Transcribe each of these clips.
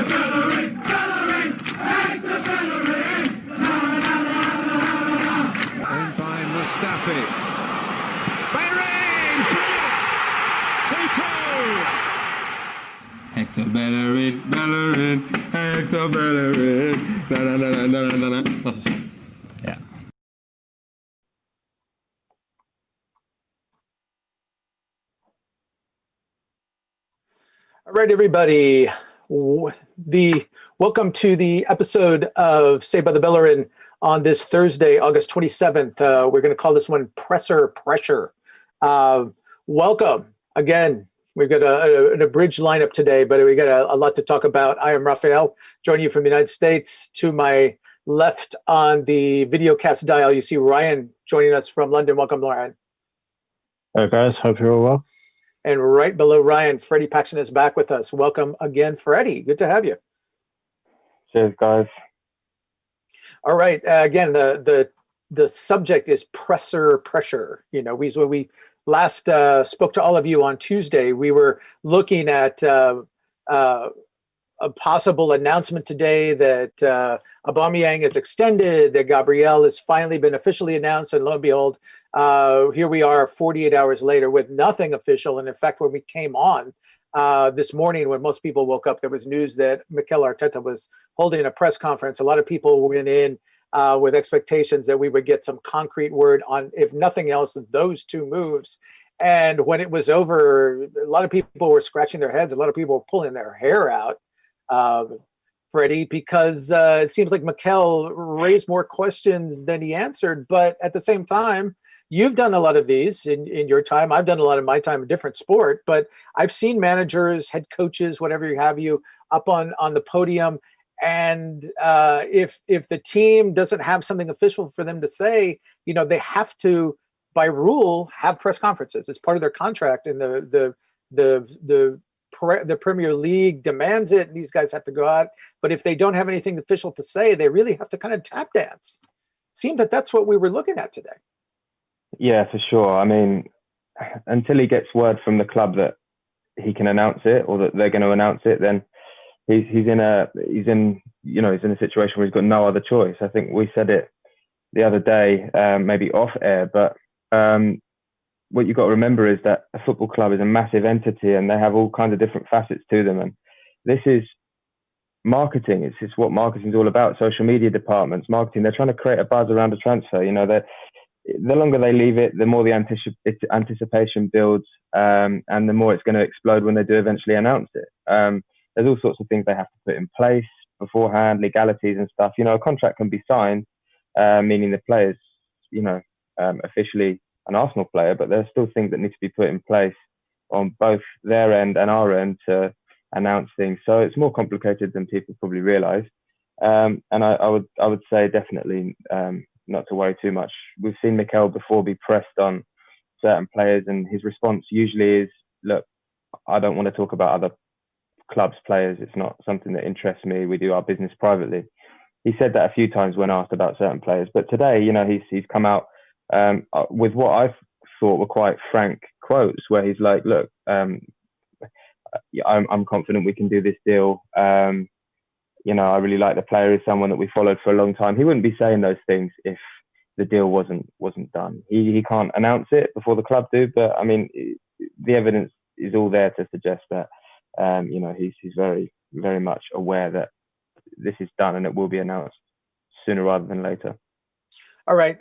Bellerin, Bellerin, Hector Bellerin. In by Mustafi. Bellerin, brilliant! 2-2. Hector Bellerin, Bellerin, Hector Bellerin. Na, na, na, na, na, na, na. That's a song. Yeah. All right, everybody. Welcome to the episode of Saved by the Bellerin on this Thursday, August 27th. We're going to call this one Presser Pressure. Welcome again. We've got an abridged lineup today, but we got a lot to talk about. I am Raphael, joining you from the United States. To my left on the videocast dial, you see Ryan joining us from London. Welcome, Ryan. Hey guys, hope you're all well. And right below Ryan, Freddie Paxton is back with us. Welcome again, Freddie. Good to have you. Cheers, guys. All right. Again, the subject is presser pressure. You know, when we last spoke to all of you on Tuesday, we were looking at a possible announcement today that Aubameyang is extended, that Gabriel has finally been officially announced, and lo and behold, here we are 48 hours later with nothing official. And in fact, when we came on this morning, when most people woke up, there was news that Mikel Arteta was holding a press conference. A lot of people went in with expectations that we would get some concrete word on, if nothing else, those two moves. And when it was over, a lot of people were scratching their heads. A lot of people were pulling their hair out, Freddie, because it seems like Mikel raised more questions than he answered. But at the same time, you've done a lot of these in your time. I've done a lot of my time in different sport, but I've seen managers, head coaches, whatever you have you, up on the podium. And if the team doesn't have something official for them to say, you know, they have to, by rule, have press conferences. It's part of their contract, and the Premier League demands it, and these guys have to go out. But if they don't have anything official to say, they really have to kind of tap dance. Seems that that's what we were looking at today. Yeah, for sure. I mean, until he gets word from the club that he can announce it or that they're going to announce it, then he's in a situation where he's got no other choice. I think we said it the other day, maybe off air, but what you've got to remember is that a football club is a massive entity, and they have all kinds of different facets to them. And this is marketing. It's what marketing is all about. Social media departments, marketing. They're trying to create a buzz around a transfer. You know, the longer they leave it, the more the anticipation builds, and the more it's going to explode when they do eventually announce it. There's all sorts of things they have to put in place beforehand, legalities and stuff. You know, a contract can be signed, meaning the player's, officially an Arsenal player, but there's still things that need to be put in place on both their end and our end to announce things. So it's more complicated than people probably realise. And I would say definitely not to worry too much. We've seen Mikel before be pressed on certain players, and his response usually is, look, I don't want to talk about other clubs' players. It's not something that interests me. We do our business privately. He said that a few times when asked about certain players. But today, you know, he's come out with what I thought were quite frank quotes, where he's like, look, I'm confident we can do this deal. You know, I really like the player. He's someone that we followed for a long time. He wouldn't be saying those things if the deal wasn't done. He can't announce it before the club do, but I mean, the evidence is all there to suggest that you know, he's very, very much aware that this is done and it will be announced sooner rather than later. All right,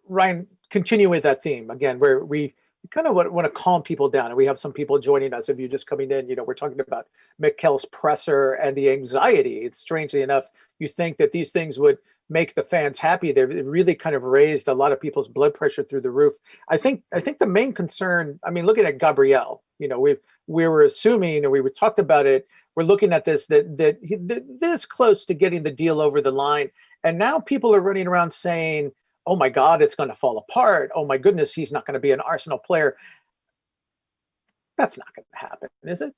Ryan, continue with that theme again, where we kind of want to calm people down, and we have some people joining us. If you're just coming in, you know, we're talking about Mikel's presser and the anxiety. It's strangely enough, you think that these things would make the fans happy. They really kind of raised a lot of people's blood pressure through the roof. I think the main concern, I mean, looking at Gabriel, you know, we were assuming, or we talked about it, we're looking at this, that this close to getting the deal over the line. And now people are running around saying, oh my God, it's going to fall apart. Oh my goodness, he's not going to be an Arsenal player. That's not going to happen, is it?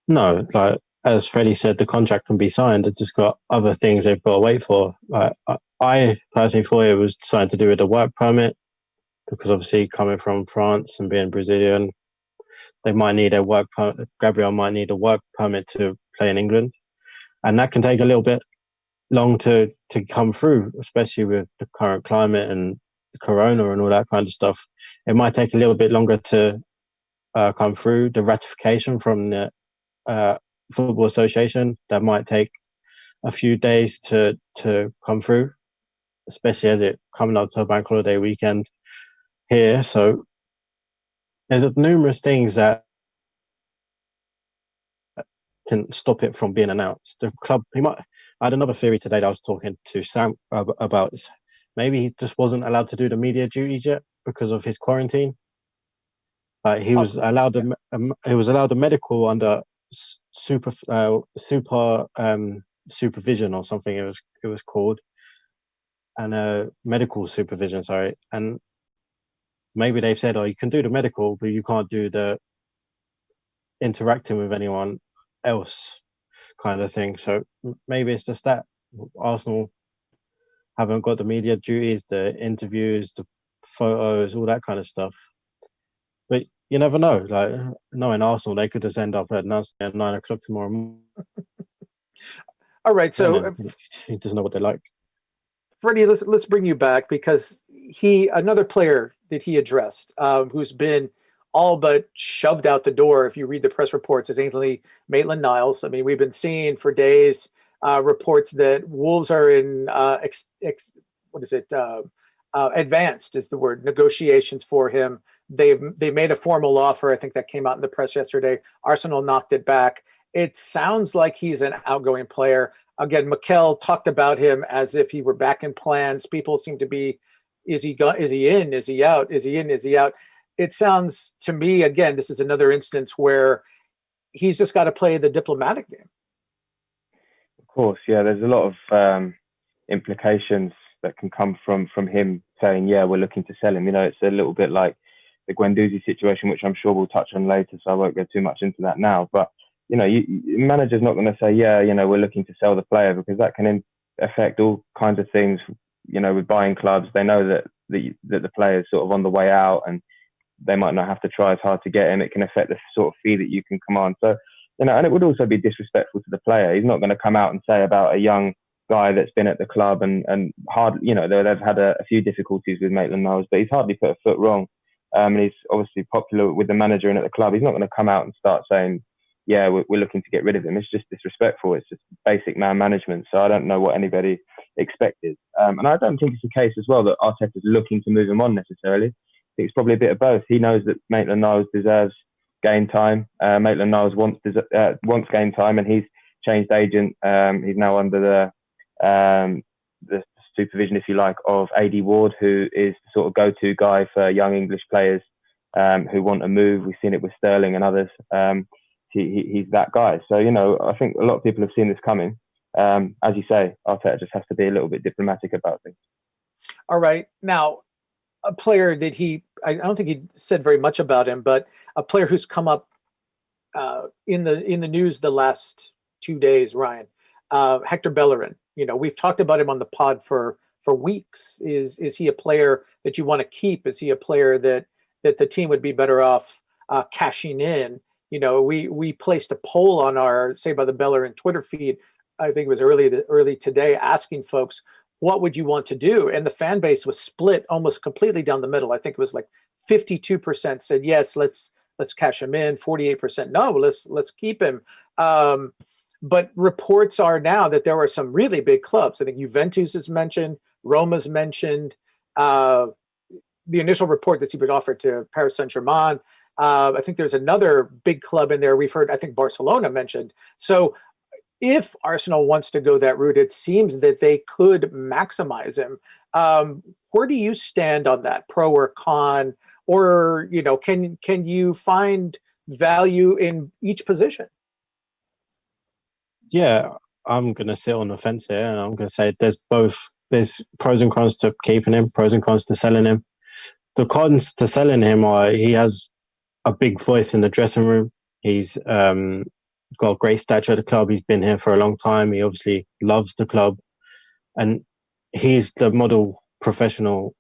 No, like as Freddie said, the contract can be signed. It's just got other things they've got to wait for. I personally thought it was something to do with the work permit, because obviously coming from France and being Brazilian, they might need a work permit. Gabriel might need a work permit to play in England. and that can take a little bit long to come through, especially with the current climate and the corona and all that kind of stuff. It might take a little bit longer to come through. The ratification from the Football Association, that might take a few days to come through, especially as it coming up to a bank holiday weekend here. So there's numerous things that can stop it from being announced. The club, I had another theory today that I was talking to Sam about. Maybe he just wasn't allowed to do the media duties yet because of his quarantine. He was allowed a medical under supervision or something. It was called, and medical supervision. Sorry, and maybe they've said, "Oh, you can do the medical, but you can't do the interacting with anyone else," kind of thing. So maybe it's just that Arsenal haven't got the media duties, the interviews, the photos, all that kind of stuff. But you never know. Like, knowing Arsenal, they could just end up at 9 o'clock tomorrow morning. All right, so he doesn't know what they're like. Freddie, let's bring you back, because another player that he addressed, who's been all but shoved out the door, if you read the press reports, is Ainsley Maitland-Niles. I mean, we've been seeing for days reports that Wolves are in advanced is the word, negotiations for him. They made a formal offer. I think that came out in the press yesterday. Arsenal knocked it back. It sounds like he's an outgoing player. Again, Mikel talked about him as if he were back in plans. People seem to be, is he in? Is he out? Is he in? Is he out? It sounds to me, again, this is another instance where he's just got to play the diplomatic game. Of course, yeah. There's a lot of implications that can come from him saying, yeah, we're looking to sell him. You know, it's a little bit like the Guendouzi situation, which I'm sure we'll touch on later, so I won't go too much into that now. But, you know, manager's not going to say, yeah, you know, we're looking to sell the player, because that can affect all kinds of things. You know, with buying clubs, they know that the player is sort of on the way out, and they might not have to try as hard to get him. It can affect the sort of fee that you can command. So, you know, and it would also be disrespectful to the player. He's not going to come out and say about a young guy that's been at the club and hard, you know, they've had a few difficulties with Maitland-Niles, but he's hardly put a foot wrong. And he's obviously popular with the manager and at the club. He's not going to come out and start saying, yeah, we're looking to get rid of him. It's just disrespectful. It's just basic man management. So I don't know what anybody expected. And I don't think it's the case as well that Arteta's looking to move him on necessarily. I think it's probably a bit of both. He knows that Maitland-Niles deserves game time. Maitland-Niles wants game time, and he's changed agent. He's now under the supervision, if you like, of AD Ward, who is the sort of go-to guy for young English players who want to move. We've seen it with Sterling and others. He's that guy. So, you know, I think a lot of people have seen this coming. As you say, Arteta just has to be a little bit diplomatic about things. All right. Now, a player that I don't think he said very much about him, but a player who's come up in the news the last 2 days, Ryan, Hector Bellerin. You know, we've talked about him on the pod for weeks. Is he a player that you want to keep? Is he a player that the team would be better off cashing in? You know, we placed a poll on our Say by the Bellerin Twitter feed. I think it was early today, asking folks, what would you want to do? And the fan base was split almost completely down the middle. I think it was like 52% said yes, let's cash him in. 48% no, let's keep him. But reports are now that there are some really big clubs. I think Juventus is mentioned, Roma's mentioned. The initial report that he was offered to Paris Saint-Germain. I think there's another big club in there. We've heard, I think Barcelona mentioned. So if Arsenal wants to go that route, it seems that they could maximize him. Where do you stand on that, pro or con? Or, you know, can you find value in each position? Yeah, I'm going to sit on the fence here, and I'm going to say there's pros and cons to keeping him, pros and cons to selling him. The cons to selling him are he has a big voice in the dressing room. He's got great stature at the club. He's been here for a long time. He obviously loves the club, and he's the model professional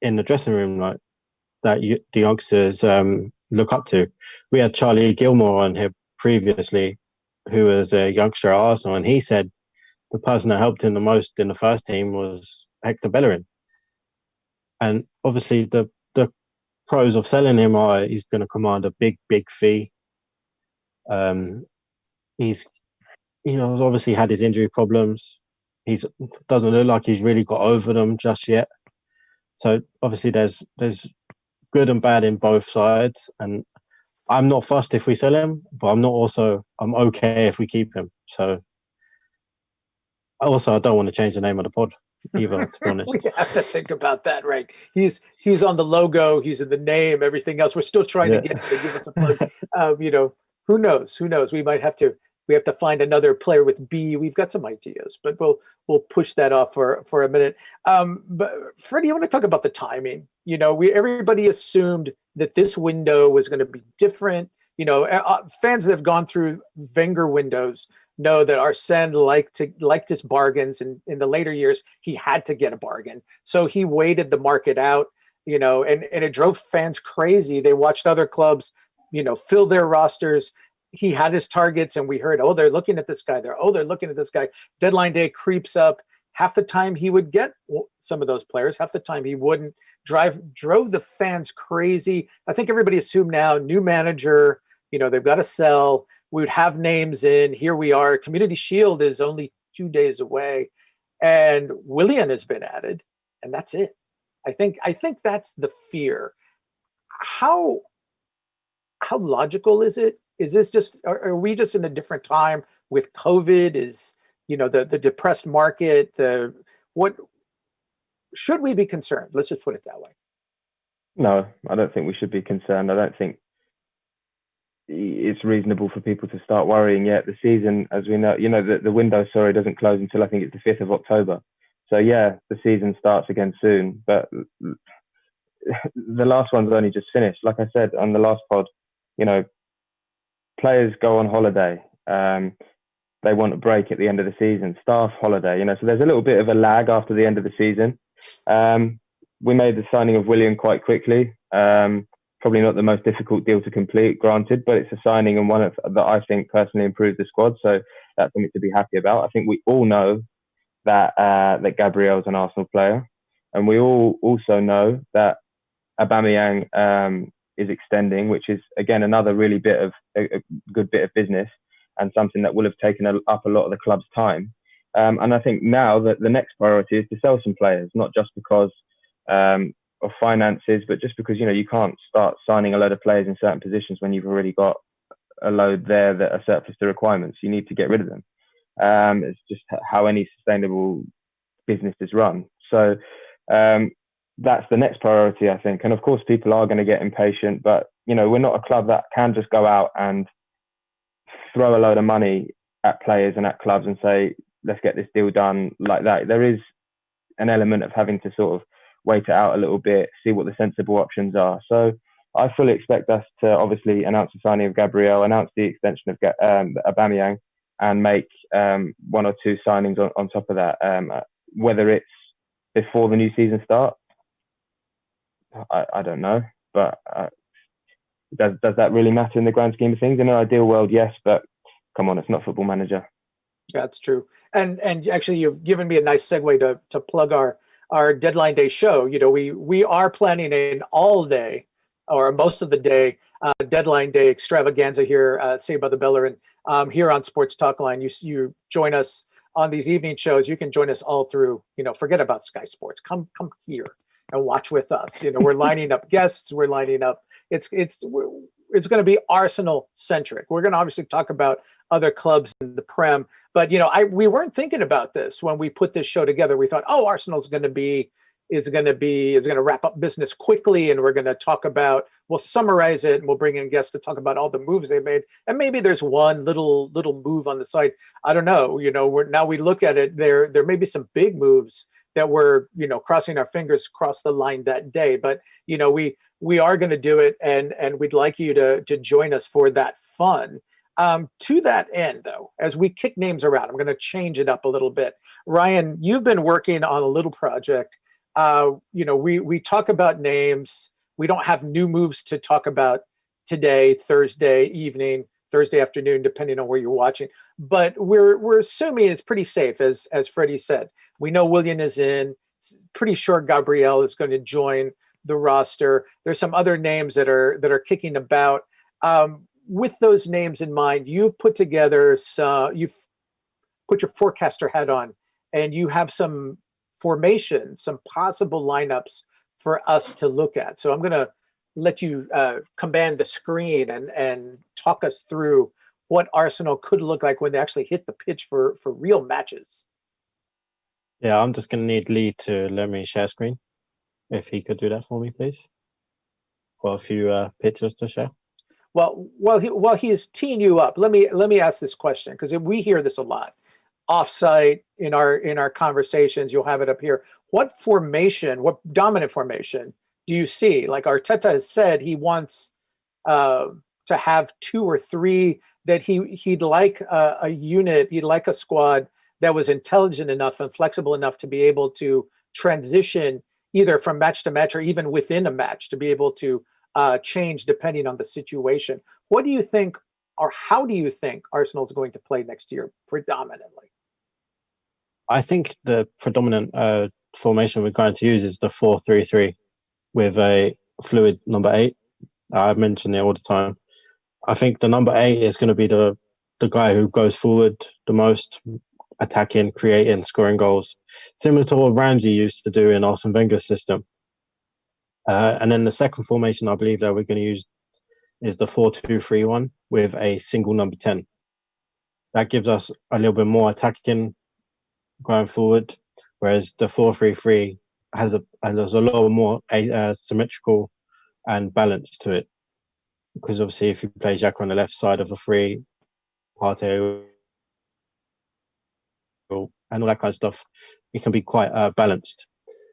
in the dressing room, like that the youngsters look up to. We had Charlie Gilmore on here previously, who was a youngster at Arsenal, and he said the person that helped him the most in the first team was Hector Bellerin. And obviously, the pros of selling him are he's going to command a big fee. He's obviously had his injury problems. He's doesn't look like he's really got over them just yet. So obviously, there's good and bad in both sides, and I'm not fussed if we sell him, but I'm okay if we keep him. So also, I don't want to change the name of the pod either, to be honest. We have to think about that, right? He's on the logo, he's in the name, everything else. We're still trying to get him to give us a plug. Who knows? We might have to. We have to find another player with B. We've got some ideas, but we'll push that off for a minute. But Freddie, I want to talk about the timing. Everybody assumed that this window was going to be different. Fans that have gone through Wenger windows know that Arsene liked his bargains, and in the later years he had to get a bargain, so he waited the market out. And it drove fans crazy. They watched other clubs, fill their rosters. He had his targets, and we heard, oh, they're looking at this guy. They're looking at this guy. Deadline day creeps up. Half the time he would get some of those players. Half the time he wouldn't. Drove the fans crazy. I think everybody assumed now, new manager, they've got to sell. We would have names in. Here we are. Community Shield is only 2 days away, and Willian has been added, and that's it. I think that's the fear. How logical is it? Is this just, are we just in a different time with COVID? Is, the depressed market, what should we be concerned? Let's just put it that way. No, I don't think we should be concerned. I don't think it's reasonable for people to start worrying yet. The season, as we know, the window, doesn't close until I think it's the 5th of October. So yeah, the season starts again soon, but the last one's only just finished. Like I said on the last pod, players go on holiday. They want a break at the end of the season. Staff holiday, so there's a little bit of a lag after the end of the season. We made the signing of Willian quite quickly. Probably not the most difficult deal to complete, granted, but it's a signing and one that I think personally improved the squad. So that's something to be happy about. I think we all know that Gabriel's an Arsenal player, and we all also know that Aubameyang is extending, which is again another really a good bit of business, and something that will have taken up a lot of the club's time. And I think now that the next priority is to sell some players, not just because of finances, but just because you can't start signing a load of players in certain positions when you've already got a load there that are surplus to requirements. You need to get rid of them. It's just how any sustainable business is run. So that's the next priority, I think. And of course, people are going to get impatient, but we're not a club that can just go out and throw a load of money at players and at clubs and say, let's get this deal done like that. There is an element of having to sort of wait it out a little bit, see what the sensible options are. So I fully expect us to obviously announce the signing of Gabriel, announce the extension of Aubameyang, and make one or two signings on top of that. Whether it's before the new season starts, I don't know. But does that really matter in the grand scheme of things? In an ideal world, yes, but come on, it's not Football Manager. That's true. And actually, you've given me a nice segue to plug our deadline day show. We are planning an all day or most of the day deadline day extravaganza here, Saved by the Bellerin, here on Sports Talk Line. You join us on these evening shows. You can join us all through. Forget about Sky Sports. Come here and watch with us. We're lining up guests. We're lining up. It's going to be Arsenal centric. We're going to obviously talk about other clubs in the Prem, but we weren't thinking about this when we put this show together. We thought, Arsenal's going to wrap up business quickly, and we're going to talk about, we'll summarize it, and we'll bring in guests to talk about all the moves they made, and maybe there's one little move on the side. I don't know. Now we look at it, there may be some big moves that we're crossing our fingers cross the line that day, but we are going to do it, and we'd like you to join us for that fun. To that end, though, as we kick names around, I'm going to change it up a little bit. Ryan, you've been working on a little project. We talk about names. We don't have new moves to talk about today, Thursday evening. Thursday afternoon, depending on where you're watching. But we're assuming it's pretty safe, as Freddie said. We know Willian is in. Pretty sure Gabriel is going to join the roster. There's some other names that are kicking about. With those names in mind, you've put together you've put your forecaster hat on, and you have some formations, some possible lineups for us to look at. So I'm going to let you command the screen and talk us through what Arsenal could look like when they actually hit the pitch for real matches. Yeah, I'm just going to need Lee to let me share screen. If he could do that for me, please. Got a few pictures to share. Well, while he's teeing you up, let me ask this question, because we hear this a lot. Offsite in our conversations, you'll have it up here. What dominant formation do you see? Like Arteta has said, he wants to have 2 or 3, that he'd like a unit, he'd like a squad that was intelligent enough and flexible enough to be able to transition either from match to match or even within a match, to be able to change depending on the situation. What do you think, or how do you think Arsenal is going to play next year predominantly? I think the predominant formation we're going to use is the 4-3-3 with a fluid number 8. I mention it all the time. I think the number 8 is going to be the guy who goes forward the most, attacking, creating, scoring goals, similar to what Ramsey used to do in Arsene Wenger's system. And then the second formation I believe that we're going to use is the 4-2-3-1 with a single number 10. That gives us a little bit more attacking going forward, whereas the 4-3-3 has a lot more symmetrical and balance to it. Because obviously, if you play Xhaka on the left side of a 3, Partey and all that kind of stuff, it can be quite balanced.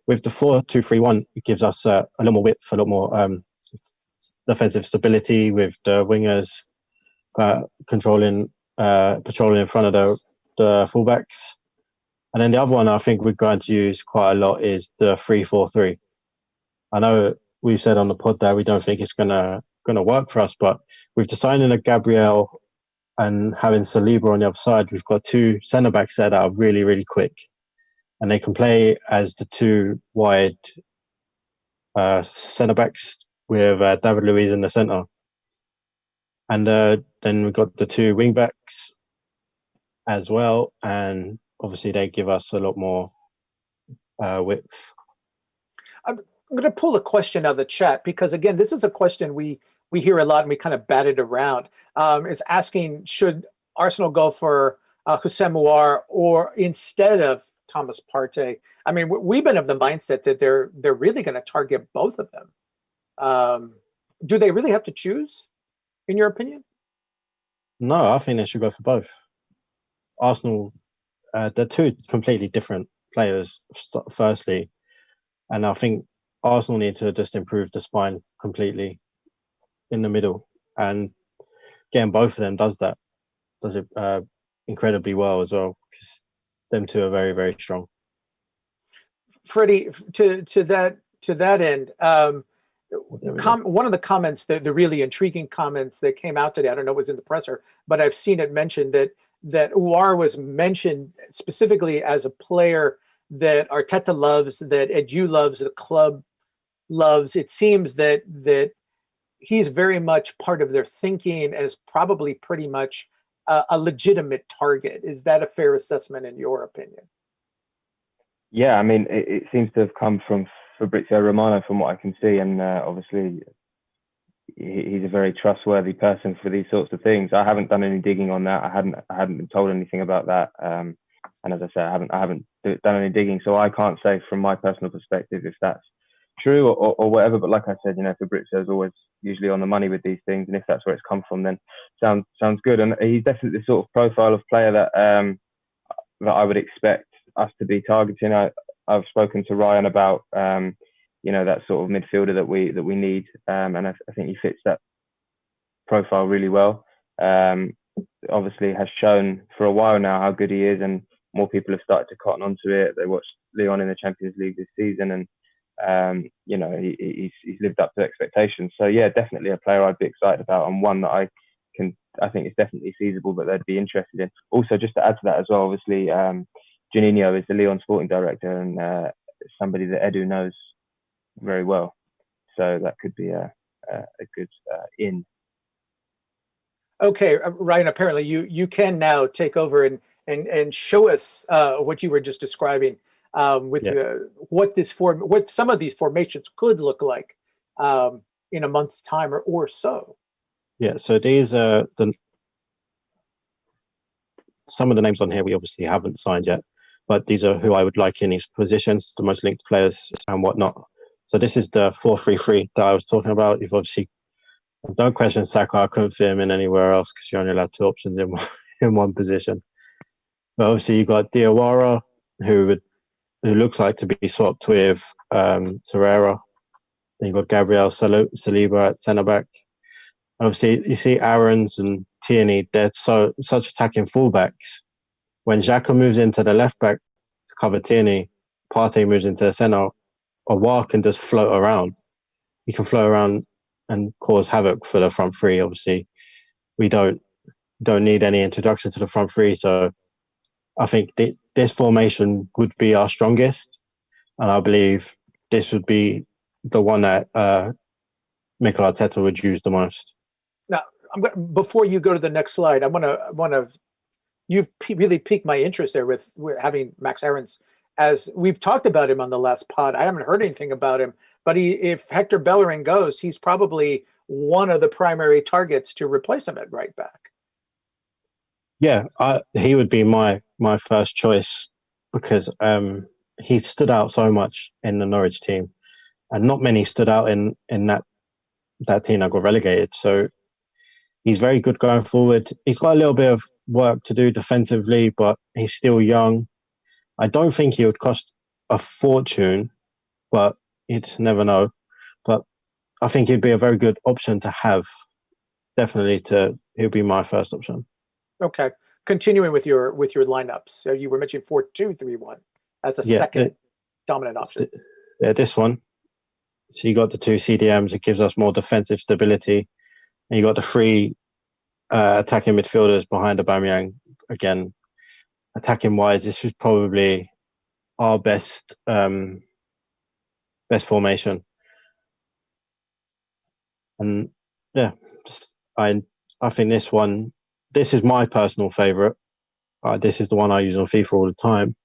With the 4-2-3-1, it gives us a lot more width, a lot more defensive stability with the wingers patrolling in front of the fullbacks. And then the other one I think we're going to use quite a lot is the 3-4-3. I know we've said on the pod that we don't think it's gonna work for us, but with the signing of Gabriel and having Saliba on the other side, we've got 2 centre backs there that are really, really quick, and they can play as the 2 wide centre backs with David Luiz in the centre, and then we've got the 2 wing backs as well, and obviously they give us a lot more width. I'm going to pull a question out of the chat, because again, this is a question we hear a lot and we kind of bat it around. It's asking, should Arsenal go for Houssem Aouar or instead of Thomas Partey? I mean, we've been of the mindset that they're really going to target both of them. Do they really have to choose, in your opinion? No, I think they should go for both. Arsenal, they're 2 completely different players, firstly, and I think Arsenal need to just improve the spine completely in the middle, and getting both of them does it incredibly well as well, because them 2 are very, very strong. Freddie, to that end, one of the comments, the really intriguing comments that came out today, I don't know if it was in the presser, but I've seen it mentioned that Aouar was mentioned specifically as a player that Arteta loves, that Edu loves, the club loves. It seems that he's very much part of their thinking, as probably pretty much a legitimate target. Is that a fair assessment in your opinion? Yeah, I mean, it seems to have come from Fabrizio Romano, from what I can see, and obviously he's a very trustworthy person for these sorts of things. I haven't done any digging on that. I hadn't been told anything about that, and as I said, I haven't done any digging, so I can't say from my personal perspective if that's true or whatever. But like I said, Fabrizio is always usually on the money with these things, and if that's where it's come from, then sounds good. And he's definitely the sort of profile of player that I would expect us to be targeting. I've spoken to Ryan about that sort of midfielder that we need, and I think he fits that profile really well. Obviously has shown for a while now how good he is, and more people have started to cotton onto it. They watched Lyon in the Champions League this season, and he's lived up to expectations. So yeah, definitely a player I'd be excited about, and one that I can I think it's definitely feasible that they'd be interested in. Also, just to add to that as well, obviously, Juninho is the Lyon sporting director and somebody that Edu knows very well. So that could be a good in. Okay, Ryan, apparently you can now take over and show us what you were just describing with what some of these formations could look like in a month's time or so. Yeah, so these are some of the names on here we obviously haven't signed yet, but these are who I would like in these positions, the most linked players and whatnot. So this is the 4-3-3 that I was talking about. You've obviously, don't question Saka. I couldn't fit him in anywhere else because you only allowed 2 options in one position. But obviously, you've got Diawara, who looks like to be swapped with Torreira. Then you've got Gabriel Saliba at centre back. Obviously, you see Aarons and Tierney. They're such attacking fullbacks. When Xhaka moves into the left back to cover Tierney, Partey moves into the centre. Aouar can just float around. He can float around and cause havoc for the front three. Obviously, we don't need any introduction to the front three, so I think this formation would be our strongest, and I believe this would be the one that Mikel Arteta would use the most. Now, before you go to the next slide, I want to. You've really piqued my interest there with having Max Aarons. As we've talked about him on the last pod, I haven't heard anything about him. But if Hector Bellerin goes, he's probably one of the primary targets to replace him at right back. Yeah, he would be my first choice because he stood out so much in the Norwich team, and not many stood out in that team that got relegated. So he's very good going forward. He's got a little bit of work to do defensively, but he's still young. I don't think he would cost a fortune, but you just never know. But I think he'd be a very good option to have. Definitely, he'll be my first option. Okay, continuing with your lineups. So you were mentioning 4-2-3-1 as a second dominant option. Yeah, this one. So you got the 2 CDMs. It gives us more defensive stability, and you got the 3 attacking midfielders behind Aubameyang. Again, attacking wise, this is probably our best formation. And yeah, I think this one. This is my personal favourite. This is the one I use on FIFA all the time.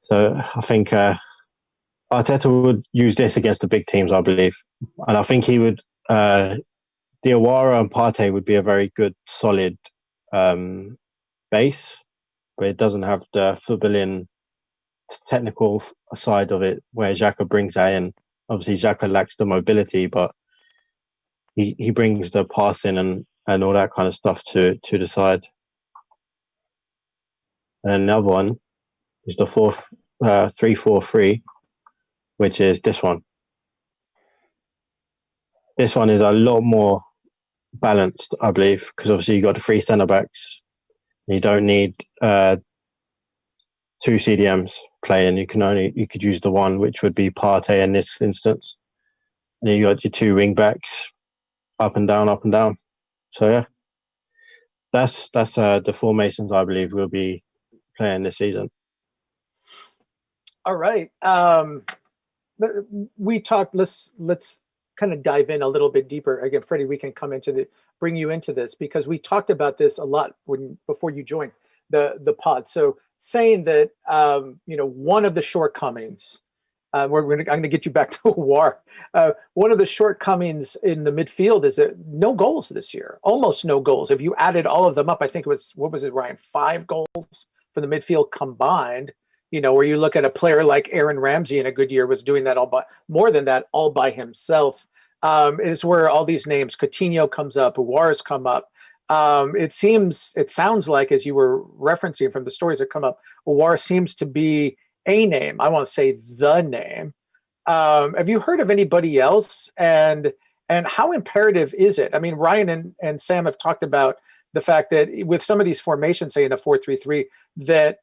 So I think Arteta would use this against the big teams, I believe. And I think he would... Diawara and Partey would be a very good, solid base, but it doesn't have the footballing technical side of it, where Xhaka brings that in. Obviously, Xhaka lacks the mobility, but he brings the passing and all that kind of stuff to the side. And another one is the 3-4-3, which is this one. This one is a lot more balanced, I believe, because obviously you got the 3 centre backs. You don't need 2 CDMs playing. You could use the one, which would be Partey in this instance. And you got your 2 wing backs, up and down, up and down. So yeah, that's the formations I believe we'll be playing this season. All right. We talked. Let's kind of dive in a little bit deeper. Again, Freddie, we can bring you into this because we talked about this a lot before you joined the pod. So saying that one of the shortcomings. I'm going to get you back to war. One of the shortcomings in the midfield is that no goals this year, almost no goals. If you added all of them up, I think it was, what was it, Ryan? 5 goals for the midfield combined. Where you look at a player like Aaron Ramsey in a good year was doing that more than that all by himself. Is where all these names, Coutinho comes up, Aouar's come up. It sounds like, as you were referencing from the stories that come up, Aouar seems to be a name. I want to say the name. Have you heard of anybody else? And how imperative is it? I mean, Ryan and Sam have talked about the fact that with some of these formations, say in a 4-3-3, that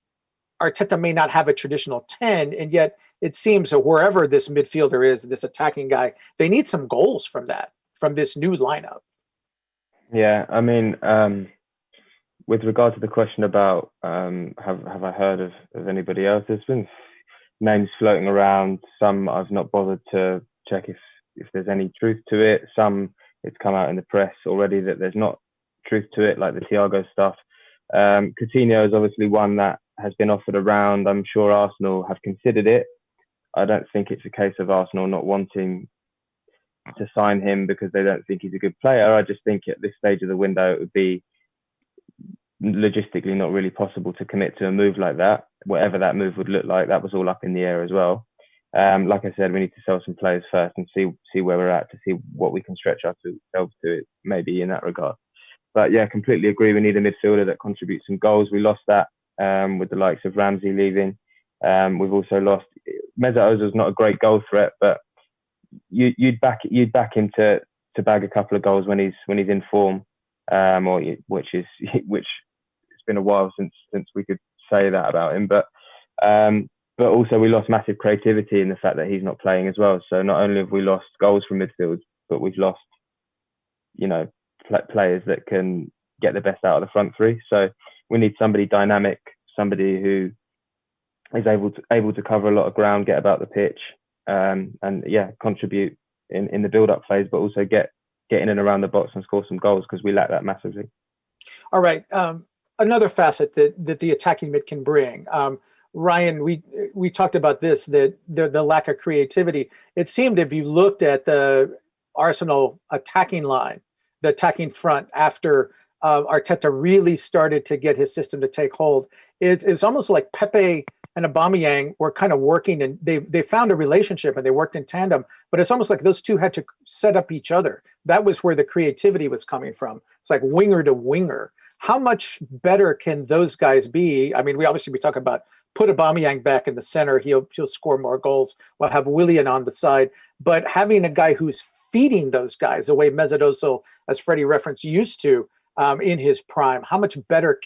Arteta may not have a traditional 10, and yet it seems that wherever this midfielder is, this attacking guy, they need some goals from this new lineup. Yeah, I mean, with regard to the question about have I heard of anybody else? There's been names floating around. Some I've not bothered to check if there's any truth to it. Some it's come out in the press already that there's not truth to it, like the Thiago stuff. Coutinho is obviously one that has been offered around. I'm sure Arsenal have considered it. I don't think it's a case of Arsenal not wanting to sign him because they don't think he's a good player. I just think at this stage of the window, it would be logistically not really possible to commit to a move like that. Whatever that move would look like, that was all up in the air as well. Like I said, we need to sell some players first and see where we're at to see what we can stretch ourselves to, maybe in that regard. But yeah, completely agree. We need a midfielder that contributes some goals. We lost that with the likes of Ramsey leaving. We've also lost. Mesut Ozil's not a great goal threat, but you'd back him to bag a couple of goals when he's in form, which it's been a while since we could say that about him. But also we lost massive creativity in the fact that he's not playing as well. So not only have we lost goals from midfield, but we've lost, players that can get the best out of the front three. So we need somebody dynamic, somebody who is able to cover a lot of ground, get about the pitch, and contribute in the build-up phase, but also get in and around the box and score some goals, because we lack that massively. All right. Another facet that the attacking mid can bring. Ryan, we talked about this, that the lack of creativity. It seemed, if you looked at the Arsenal attacking line, the attacking front, after Arteta really started to get his system to take hold, it's almost like Pepe and Aubameyang were kind of working, and they found a relationship and they worked in tandem, but it's almost like those two had to set up each other. That was where the creativity was coming from. It's like winger to winger. How much better can those guys be? I mean, we talk about put Aubameyang back in the center, he'll score more goals. We'll have Willian on the side, but having a guy who's feeding those guys the way Mesut Ozil, as Freddie referenced, used to in his prime, how much better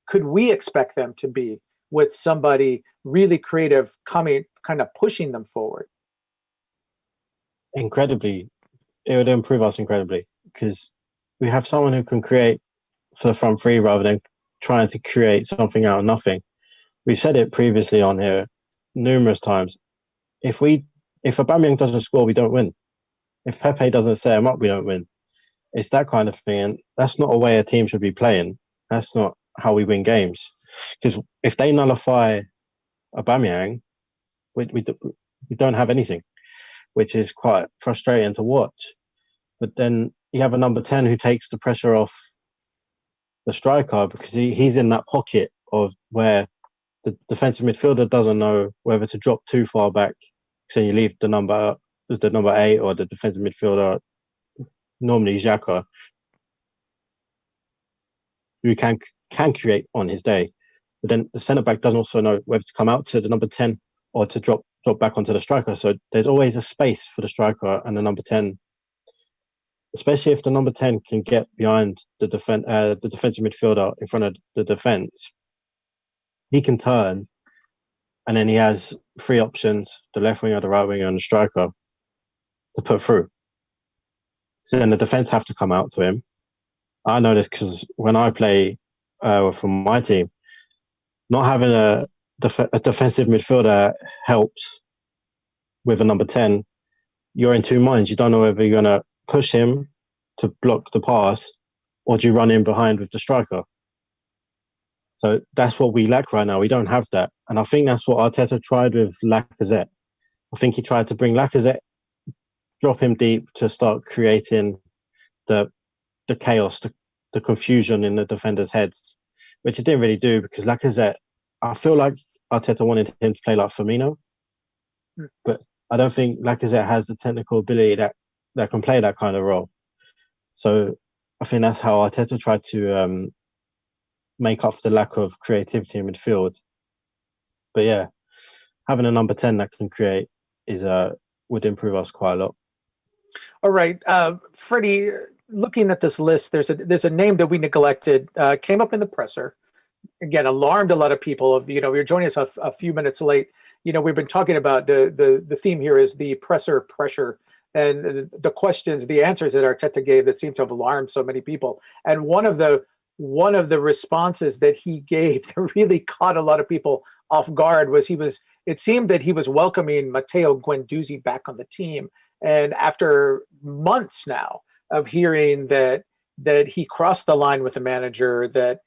could we expect them to be with somebody really creative coming, kind of pushing them forward? Incredibly, it would improve us incredibly, because we have someone who can create for the front three rather than trying to create something out of nothing. We said it previously on here numerous times. If Aubameyang doesn't score, we don't win. If Pepe doesn't set him up, we don't win. It's that kind of thing, and that's not a way a team should be playing. That's not how we win games. Because if they nullify Aubameyang, we don't have anything, which is quite frustrating to watch. But then you have a number 10 who takes the pressure off the striker, because he's in that pocket of where the defensive midfielder doesn't know whether to drop too far back. So you leave the number 8 or the defensive midfielder, normally Xhaka, who can create on his day. But then the centre back doesn't also know whether to come out to the number 10 or to drop back onto the striker. So there's always a space for the striker and the number 10, especially if the number 10 can get behind the defensive midfielder in front of the defence. He can turn, and then he has three options: the left winger, the right winger, and the striker to put through. So then the defence have to come out to him. I know this because when I play for my team, not having a defensive midfielder helps with a number 10. You're in two minds. You don't know whether you're going to push him to block the pass, or do you run in behind with the striker? So that's what we lack right now. We don't have that. And I think that's what Arteta tried with Lacazette. I think he tried to bring Lacazette, drop him deep to start creating the chaos, the confusion in the defenders' heads, which it didn't really do, because Lacazette, I feel like Arteta wanted him to play like Firmino, but I don't think Lacazette has the technical ability that can play that kind of role. So I think that's how Arteta tried to make up for the lack of creativity in midfield. But yeah, having a number 10 that can create would improve us quite a lot. All right, Freddie, looking at this list, there's a name that we neglected, came up in the presser. Again, alarmed a lot of people. You're joining us a few minutes late. We've been talking about the theme here is the presser pressure and the questions, the answers that Arteta gave that seemed to have alarmed so many people. And one of the responses that he gave that really caught a lot of people off guard was it seemed that he was welcoming Matteo Guendouzi back on the team. And after months now of hearing that he crossed the line with the manager, that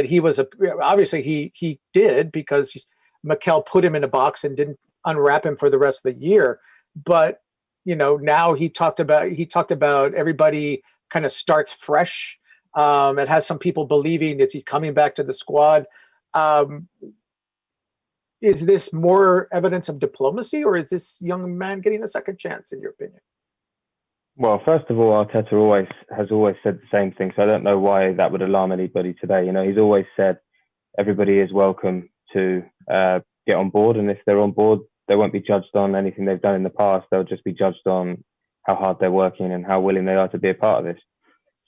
he was obviously he did, because Mikel put him in a box and didn't unwrap him for the rest of the year. But now he talked about everybody kind of starts fresh. It has some people believing is he coming back to the squad. Is this more evidence of diplomacy, or is this young man getting a second chance, in your opinion? Well, first of all, Arteta has always said the same thing, so I don't know why that would alarm anybody today. He's always said everybody is welcome to get on board, and if they're on board, they won't be judged on anything they've done in the past. They'll just be judged on how hard they're working and how willing they are to be a part of this.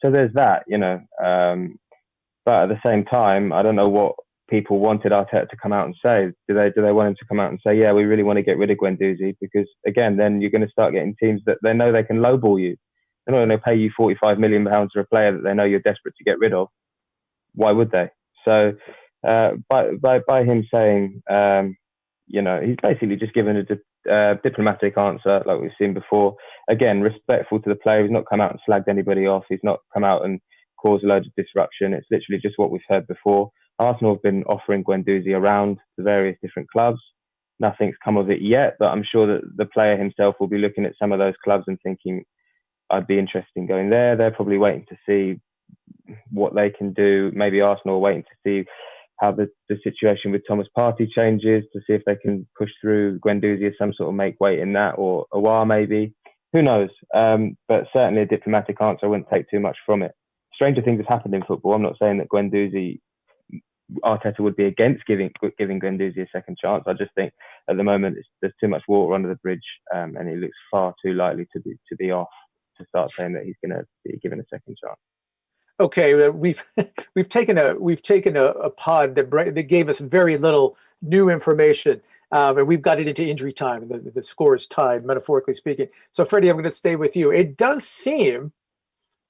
So there's that, but at the same time, I don't know what people wanted Arteta to come out and say. Do they want him to come out and say, yeah, we really want to get rid of Guendouzi? Because again, then you're going to start getting teams that they know they can lowball you. They're not going to pay you £45 million for a player that they know you're desperate to get rid of. Why would they? So by him saying, he's basically just given a diplomatic answer like we've seen before. Again, respectful to the player. He's not come out and slagged anybody off. He's not come out and caused loads of disruption. It's literally just what we've heard before. Arsenal have been offering Guendouzi around to various different clubs. Nothing's come of it yet, but I'm sure that the player himself will be looking at some of those clubs and thinking, I'd be interested in going there. They're probably waiting to see what they can do. Maybe Arsenal are waiting to see how the situation with Thomas Partey changes, to see if they can push through Guendouzi as some sort of make weight in that, or Aouar maybe. Who knows? But certainly a diplomatic answer. I wouldn't take too much from it. Stranger things have happened in football. I'm not saying that Arteta would be against giving Guendouzi a second chance. I just think at the moment there's too much water under the bridge, and he looks far too likely to be off to start saying that he's going to be given a second chance. Okay, we've taken a pod that gave us very little new information, and we've got it into injury time. The score is tied, metaphorically speaking. So, Freddie, I'm going to stay with you. It does seem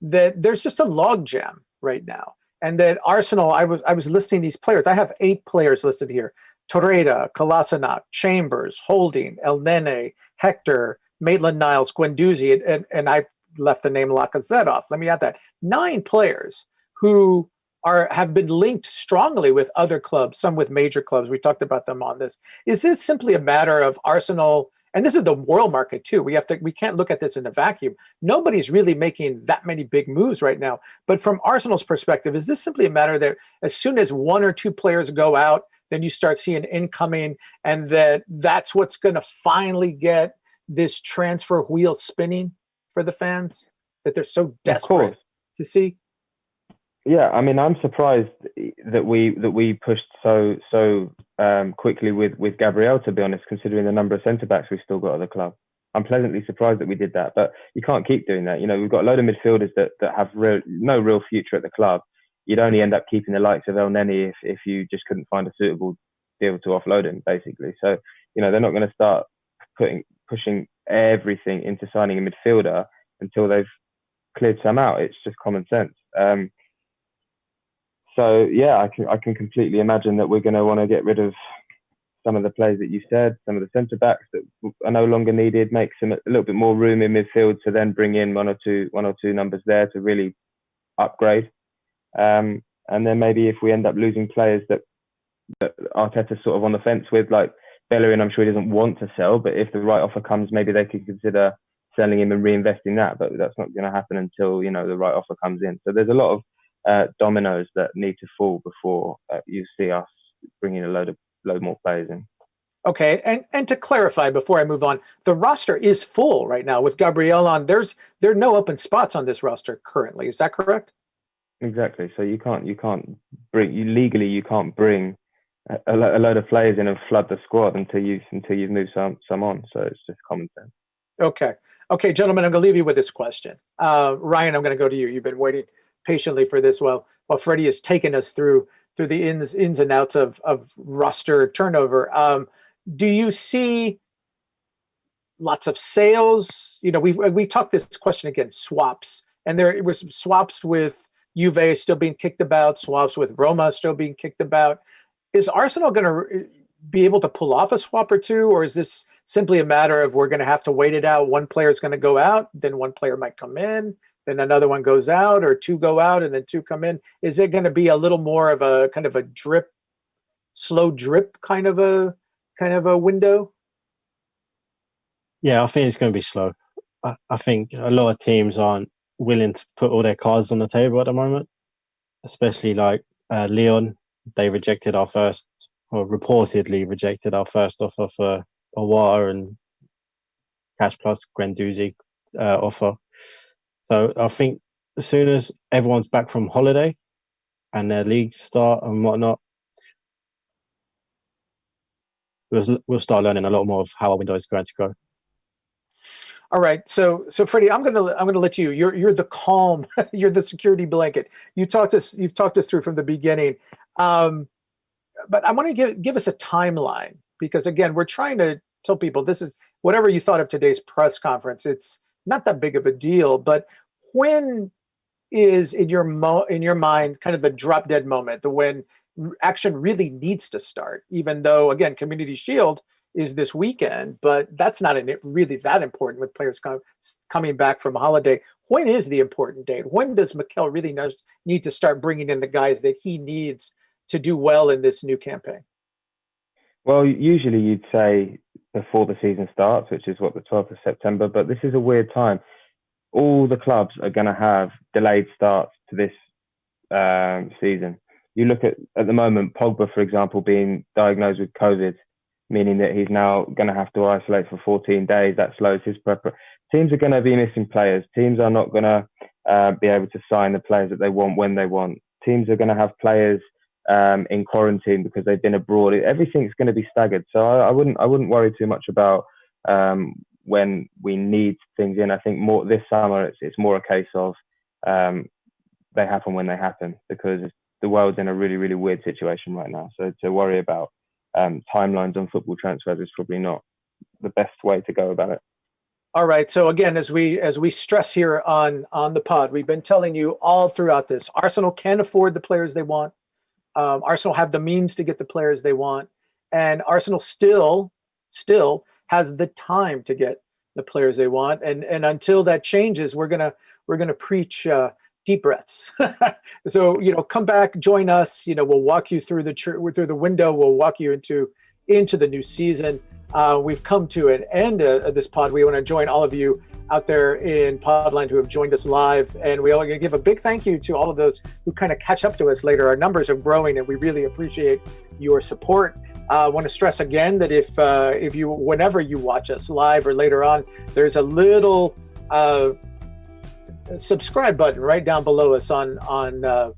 that there's just a logjam right now. And that Arsenal, I was listing these players. I have 8 players listed here: Torreira, Kolasinac, Chambers, Holding, El Nene, Hector, Maitland-Niles, Guendouzi, and I left the name Lacazette off. Let me add that. 9 players who have been linked strongly with other clubs, some with major clubs. We talked about them on this. Is this simply a matter of Arsenal? And this is the world market too. We can't look at this in a vacuum. Nobody's really making that many big moves right now. But from Arsenal's perspective, is this simply a matter that as soon as 1 or 2 players go out, then you start seeing incoming, and that's what's going to finally get this transfer wheel spinning for the fans that they're so desperate to see? Yeah, I mean, I'm surprised that we pushed so quickly with Gabriel, to be honest, considering the number of centre-backs we've still got at the club. I'm pleasantly surprised that we did that, but you can't keep doing that. We've got a load of midfielders that have no real future at the club. You'd only end up keeping the likes of El Neni if you just couldn't find a suitable deal to offload him, basically. So, they're not going to start pushing everything into signing a midfielder until they've cleared some out. It's just common sense. So yeah, I can completely imagine that we're going to want to get rid of some of the players that you said, some of the centre backs that are no longer needed, make some a little bit more room in midfield to then bring in one or two numbers there to really upgrade. And then maybe if we end up losing players that Arteta's sort of on the fence with, like Bellerin, I'm sure he doesn't want to sell, but if the right offer comes, maybe they could consider selling him and reinvesting that. But that's not going to happen until the right offer comes in. So there's a lot of dominoes that need to fall before you see us bringing a load more players in. Okay, and to clarify before I move on, the roster is full right now with Gabriel on. There are no open spots on this roster currently. Is that correct? Exactly. So you can't bring a load of players in and flood the squad until you've moved some on. So it's just common sense. Okay, gentlemen, I'm going to leave you with this question. Ryan, I'm going to go to you. You've been waiting patiently for this while Freddie has taken us through the ins and outs of roster turnover. Do you see lots of sales. We talked this question again, swaps, and there was swaps with Juve still being kicked about, swaps with Roma still being kicked about. Is Arsenal going to be able to pull off a swap or two, or is this simply a matter of we're going to have to wait it out? One player is going to go out, then one player might come in, then another one goes out, or two go out and then two come in. Is it going to be a little more of a kind of a slow drip kind of a window? Yeah, I think it's going to be slow. I think a lot of teams aren't willing to put all their cards on the table at the moment, especially like Lyon. They rejected our first, or reportedly rejected our first offer for Awar and cash plus Guendouzi offer. So I think as soon as everyone's back from holiday and their leagues start and whatnot, we'll start learning a lot more of how our window is going to go. All right, so Freddie, I'm gonna let you. You're the calm. You're the security blanket. You've talked us through from the beginning. But I want to give us a timeline, because again, we're trying to tell people this is whatever you thought of today's press conference. It's not that big of a deal, but when is in your mind kind of the drop dead moment, the when action really needs to start? Even though again, Community Shield is this weekend, but that's not really that important with players coming back from holiday. When is the important date? When does Mikel really need to start bringing in the guys that he needs to do well in this new campaign? Well, usually you'd say before the season starts, which is the 12th of September, but this is a weird time. All the clubs are going to have delayed starts to this season. You look at the moment, Pogba, for example, being diagnosed with COVID, meaning that he's now going to have to isolate for 14 days. That slows his preparation. Teams are going to be missing players. Teams are not going to be able to sign the players that they want when they want. Teams are going to have players in quarantine because they've been abroad. Everything's going to be staggered. So I wouldn't worry too much about when we need things in. I think more this summer it's more a case of they happen when they happen, because the world's in a really, really weird situation right now. So to worry about timelines on football transfers is probably not the best way to go about it. All right. So again, as we stress here on the pod, we've been telling you all throughout this, Arsenal can afford the players they want. Arsenal have the means to get the players they want, and Arsenal still has the time to get the players they want. And until that changes, we're gonna preach deep breaths. So come back, join us. We'll walk you through the window. We'll walk you into the new season. We've come to an end of this pod. We want to join all of you out there in Podland who have joined us live, and we are going to give a big thank you to all of those who kind of catch up to us later. Our numbers are growing, and we really appreciate your support. I want to stress again that if you, whenever you watch us live or later on, there's a little subscribe button right down below us on the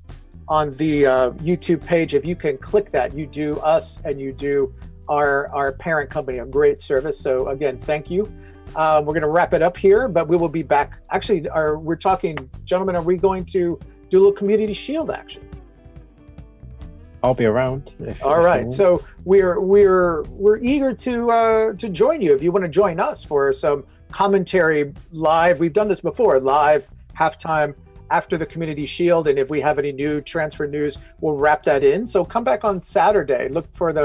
YouTube page. If you can click that, you do us and you do our parent company a great service. So again, thank you. We're going to wrap it up here, but we will be back. Actually, we're talking, gentlemen, are we going to do a little Community Shield action? I'll be around. All right. So we're eager to join you. If you want to join us for some commentary live, we've done this before, live halftime after the Community Shield, and if we have any new transfer news, we'll wrap that in. So come back on Saturday. Look for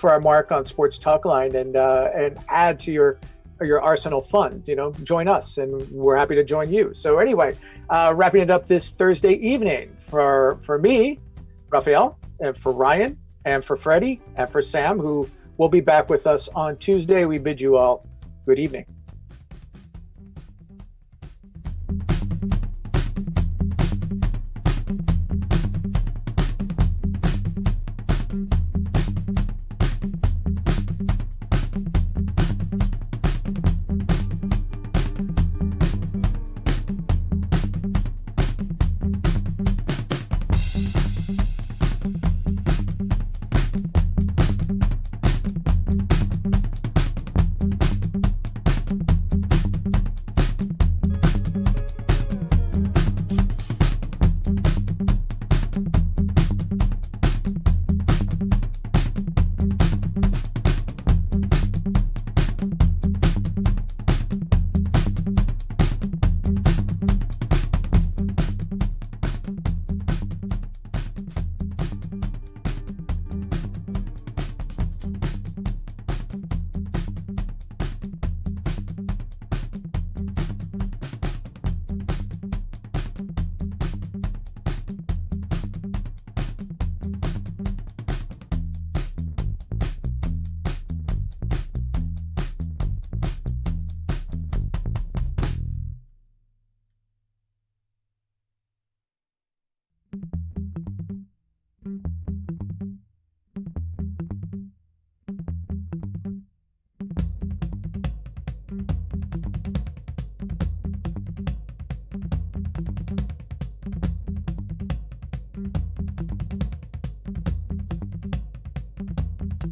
our mark on Sports Talkline and add to your Arsenal fun. Join us, and we're happy to join you. So anyway, wrapping it up this Thursday evening for me, Raphael, and for Ryan, and for Freddie, and for Sam, who will be back with us on Tuesday. We bid you all good evening.